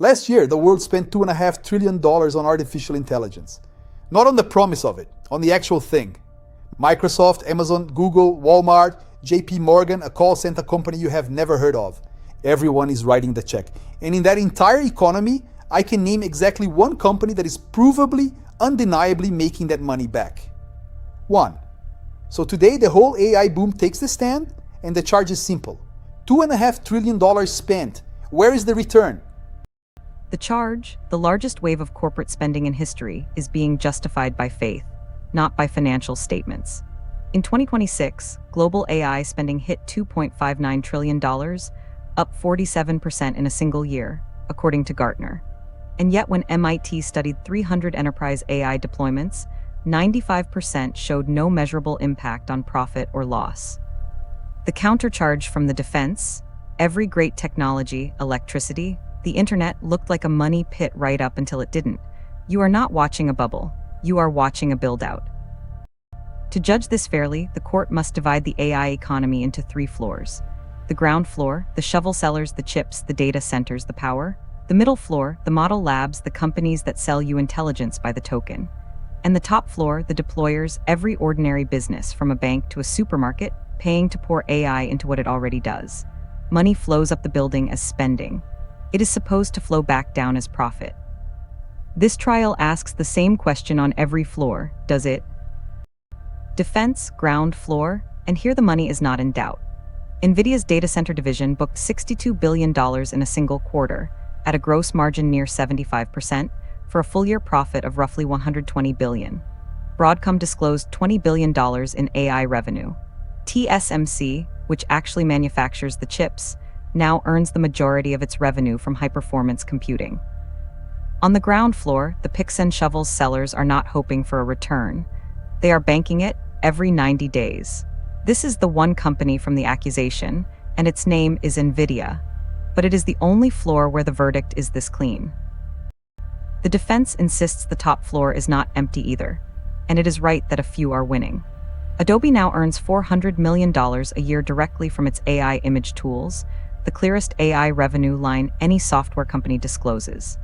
Last year, the world spent $2.5 trillion on artificial intelligence. Not on the promise of it, on the actual thing. Microsoft, Amazon, Google, Walmart, JP Morgan, a call center company you have never heard of. Everyone is writing the check. And in that entire economy, I can name exactly one company that is provably, undeniably making that money back. One. So today, the whole AI boom takes the stand, and the charge is simple. $2.5 trillion spent. Where is the return? The charge, the largest wave of corporate spending in history, is being justified by faith, not by financial statements. In 2026, global AI spending hit $2.59 trillion, up 47% in a single year, according to Gartner. And yet when MIT studied 300 enterprise AI deployments, 95% showed no measurable impact on profit or loss. The countercharge from the defense, every great technology, electricity, the internet looked like a money pit right up until it didn't. You are not watching a bubble. You are watching a build-out. To judge this fairly, the court must divide the AI economy into 3 floors. The ground floor, the shovel sellers, the chips, the data centers, the power. The middle floor, the model labs, the companies that sell you intelligence by the token. And the top floor, the deployers, every ordinary business, from a bank to a supermarket, paying to pour AI into what it already does. Money flows up the building as spending. It is supposed to flow back down as profit. This trial asks the same question on every floor, does it? Defense, ground floor, and here the money is not in doubt. Nvidia's data center division booked $62 billion in a single quarter, at a gross margin near 75%, for a full-year profit of roughly $120 billion. Broadcom disclosed $20 billion in AI revenue. TSMC, which actually manufactures the chips, now earns the majority of its revenue from high-performance computing. On the ground floor, the picks and shovels sellers are not hoping for a return. They are banking it every 90 days. This is the one company from the accusation, and its name is Nvidia. But it is the only floor where the verdict is this clean. The defense insists the top floor is not empty either, and it is right that a few are winning. Adobe now earns $400 million a year directly from its AI image tools, the clearest AI revenue line any software company discloses.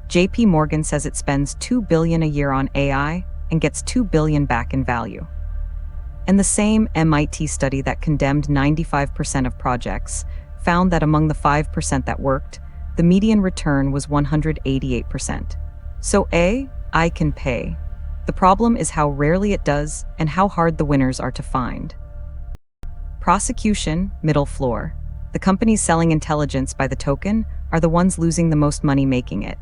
JP Morgan says it spends $2 billion a year on AI and gets $2 billion back in value. And the same MIT study that condemned 95% of projects found that among the 5% that worked, the median return was 188%. So AI can pay. The problem is how rarely it does and how hard the winners are to find. Prosecution, middle floor. The companies selling intelligence by the token are the ones losing the most money making it.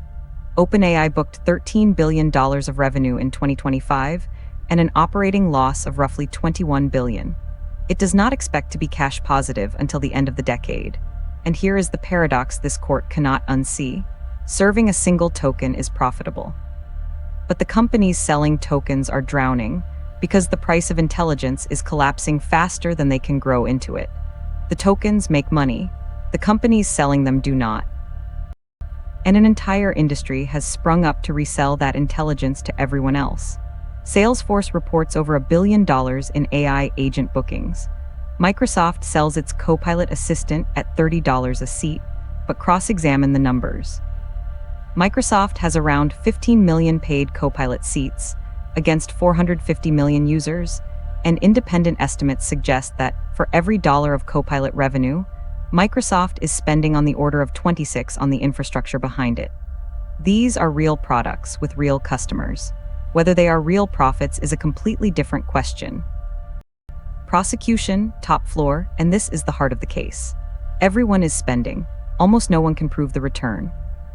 OpenAI booked $13 billion of revenue in 2025 and an operating loss of roughly $21 billion. It does not expect to be cash positive until the end of the decade. And here is the paradox this court cannot unsee. Serving a single token is profitable. But the companies selling tokens are drowning because the price of intelligence is collapsing faster than they can grow into it. The tokens make money. The companies selling them do not. And an entire industry has sprung up to resell that intelligence to everyone else. Salesforce reports over $1 billion in AI agent bookings. Microsoft sells its Copilot assistant at $30 a seat, but cross-examine the numbers. Microsoft has around 15 million paid Copilot seats against 450 million users, and independent estimates suggest that for every dollar of Copilot revenue, Microsoft is spending on the order of 26 on the infrastructure behind it. These are real products with real customers. Whether they are real profits is a completely different question. Prosecution, top floor, and this is the heart of the case. Everyone is spending. Almost no one can prove the return.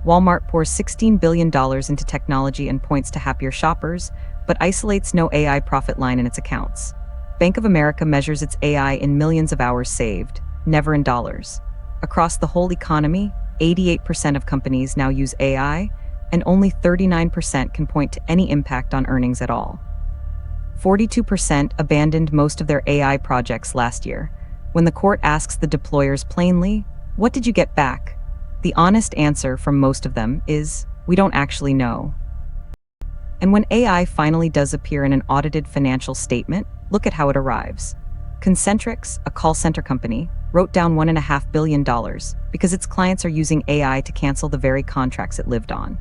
Walmart pours $16 billion into technology and points to happier shoppers, but isolates no AI profit line in its accounts. Bank of America measures its AI in millions of hours saved, never in dollars. Across the whole economy, 88% of companies now use AI, and only 39% can point to any impact on earnings at all. 42% abandoned most of their AI projects last year. When the court asks the deployers plainly, "What did you get back?" the honest answer from most of them is, "We don't actually know." And when AI finally does appear in an audited financial statement, look at how it arrives. Concentrix, a call center company, wrote down $1.5 billion because its clients are using AI to cancel the very contracts it lived on.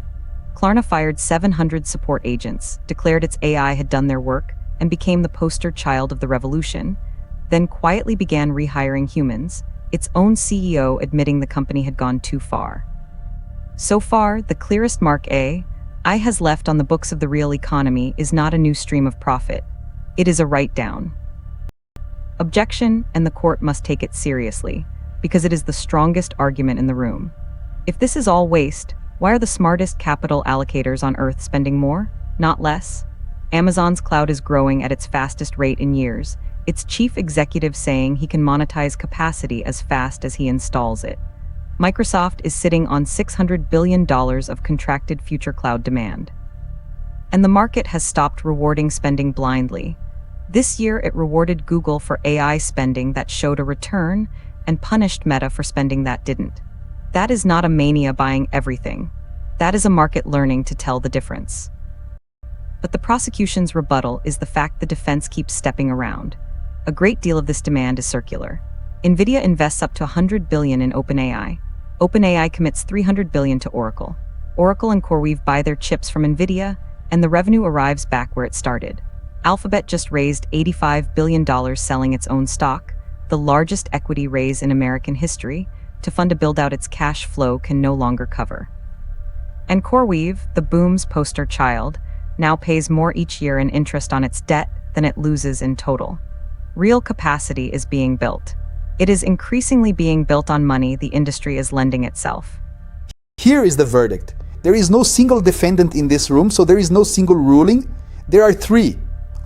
Klarna fired 700 support agents, declared its AI had done their work, and became the poster child of the revolution, then quietly began rehiring humans, its own CEO admitting the company had gone too far. So far, the clearest mark AI has left on the books of the real economy is not a new stream of profit. It is a write-down. Objection, and the court must take it seriously, because it is the strongest argument in the room. If this is all waste, why are the smartest capital allocators on Earth spending more, not less? Amazon's cloud is growing at its fastest rate in years, its chief executive saying he can monetize capacity as fast as he installs it. Microsoft is sitting on $600 billion of contracted future cloud demand. And the market has stopped rewarding spending blindly. This year, it rewarded Google for AI spending that showed a return and punished Meta for spending that didn't. That is not a mania buying everything. That is a market learning to tell the difference. But the prosecution's rebuttal is the fact the defense keeps stepping around. A great deal of this demand is circular. Nvidia invests up to $100 billion in OpenAI. OpenAI commits $300 billion to Oracle. Oracle and CoreWeave buy their chips from Nvidia, and the revenue arrives back where it started. Alphabet just raised $85 billion selling its own stock, the largest equity raise in American history, to fund a build-out its cash flow can no longer cover. And CoreWeave, the boom's poster child, now pays more each year in interest on its debt than it loses in total. Real capacity is being built. It is increasingly being built on money the industry is lending itself. Here is the verdict. There is no single defendant in this room, so there is no single ruling. There are three.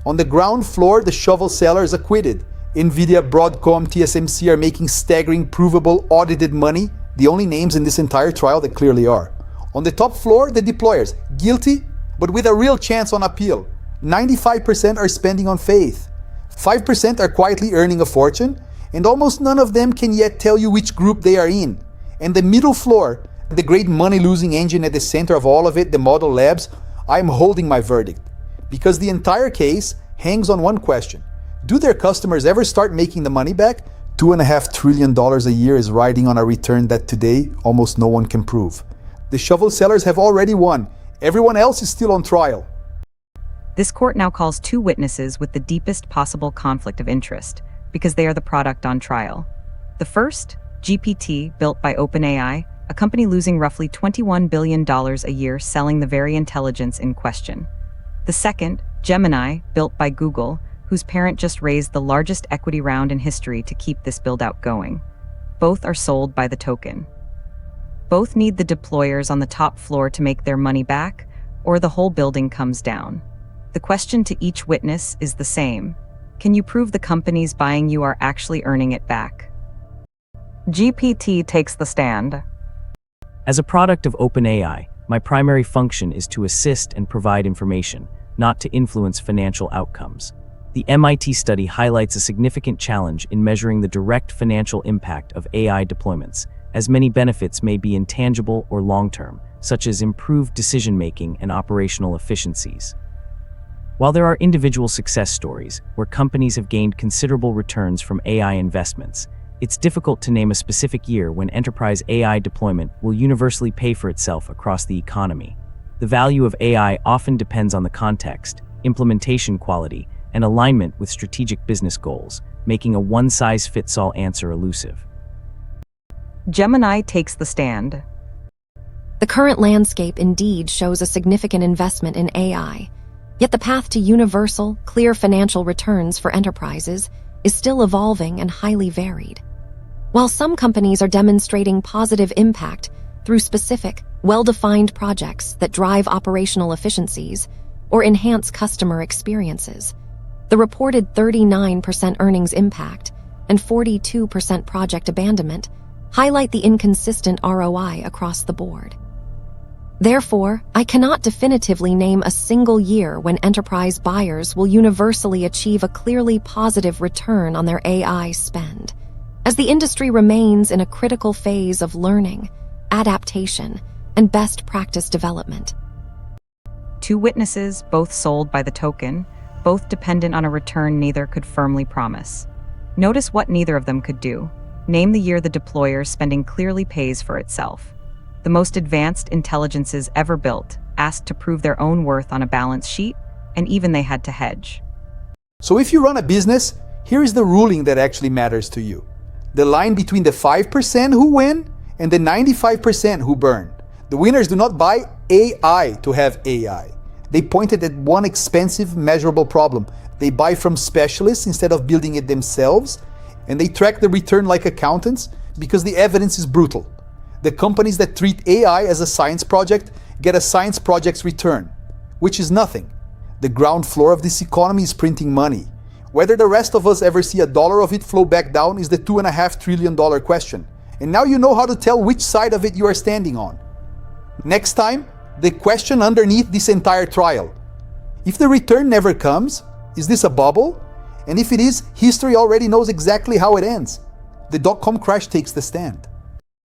On the ground floor, the shovel seller is acquitted. Nvidia, Broadcom, TSMC are making staggering, provable, audited money, the only names in this entire trial that clearly are. On the top floor, the deployers, guilty, but with a real chance on appeal. 95% are spending on faith. 5% are quietly earning a fortune, and almost none of them can yet tell you which group they are in. And the middle floor, the great money-losing engine at the center of all of it, the Model Labs, I am holding my verdict. Because the entire case hangs on one question. Do their customers ever start making the money back? $2.5 trillion a year is riding on a return that today almost no one can prove. The shovel sellers have already won. Everyone else is still on trial. This court now calls two witnesses with the deepest possible conflict of interest, because they are the product on trial. The first, GPT, built by OpenAI, a company losing roughly $21 billion a year selling the very intelligence in question. The second, Gemini, built by Google, whose parent just raised the largest equity round in history to keep this build-out going. Both are sold by the token. Both need the deployers on the top floor to make their money back, or the whole building comes down. The question to each witness is the same. Can you prove the companies buying you are actually earning it back? GPT takes the stand. As a product of OpenAI, my primary function is to assist and provide information, not to influence financial outcomes. The MIT study highlights a significant challenge in measuring the direct financial impact of AI deployments, as many benefits may be intangible or long-term, such as improved decision-making and operational efficiencies. While there are individual success stories where companies have gained considerable returns from AI investments, it's difficult to name a specific year when enterprise AI deployment will universally pay for itself across the economy. The value of AI often depends on the context, implementation quality, and alignment with strategic business goals, making a one-size-fits-all answer elusive. Gemini takes the stand. The current landscape indeed shows a significant investment in AI, yet the path to universal, clear financial returns for enterprises is still evolving and highly varied. While some companies are demonstrating positive impact through specific, well-defined projects that drive operational efficiencies or enhance customer experiences, the reported 39% earnings impact and 42% project abandonment highlight the inconsistent ROI across the board. Therefore, I cannot definitively name a single year when enterprise buyers will universally achieve a clearly positive return on their AI spend, as the industry remains in a critical phase of learning, adaptation, and best practice development. Two witnesses, both sold by the token, both dependent on a return neither could firmly promise. Notice what neither of them could do. Name the year the deployer spending clearly pays for itself. The most advanced intelligences ever built asked to prove their own worth on a balance sheet, and even they had to hedge. So if you run a business, here is the ruling that actually matters to you. The line between the 5% who win and the 95% who burn. The winners do not buy AI to have AI. They pointed at one expensive, measurable problem. They buy from specialists instead of building it themselves, and they track the return like accountants because the evidence is brutal. The companies that treat AI as a science project get a science project's return, which is nothing. The ground floor of this economy is printing money. Whether the rest of us ever see a dollar of it flow back down is the $2.5 trillion question. And now you know how to tell which side of it you are standing on. Next time, the question underneath this entire trial. If the return never comes, is this a bubble? And if it is, history already knows exactly how it ends. The dot-com crash takes the stand.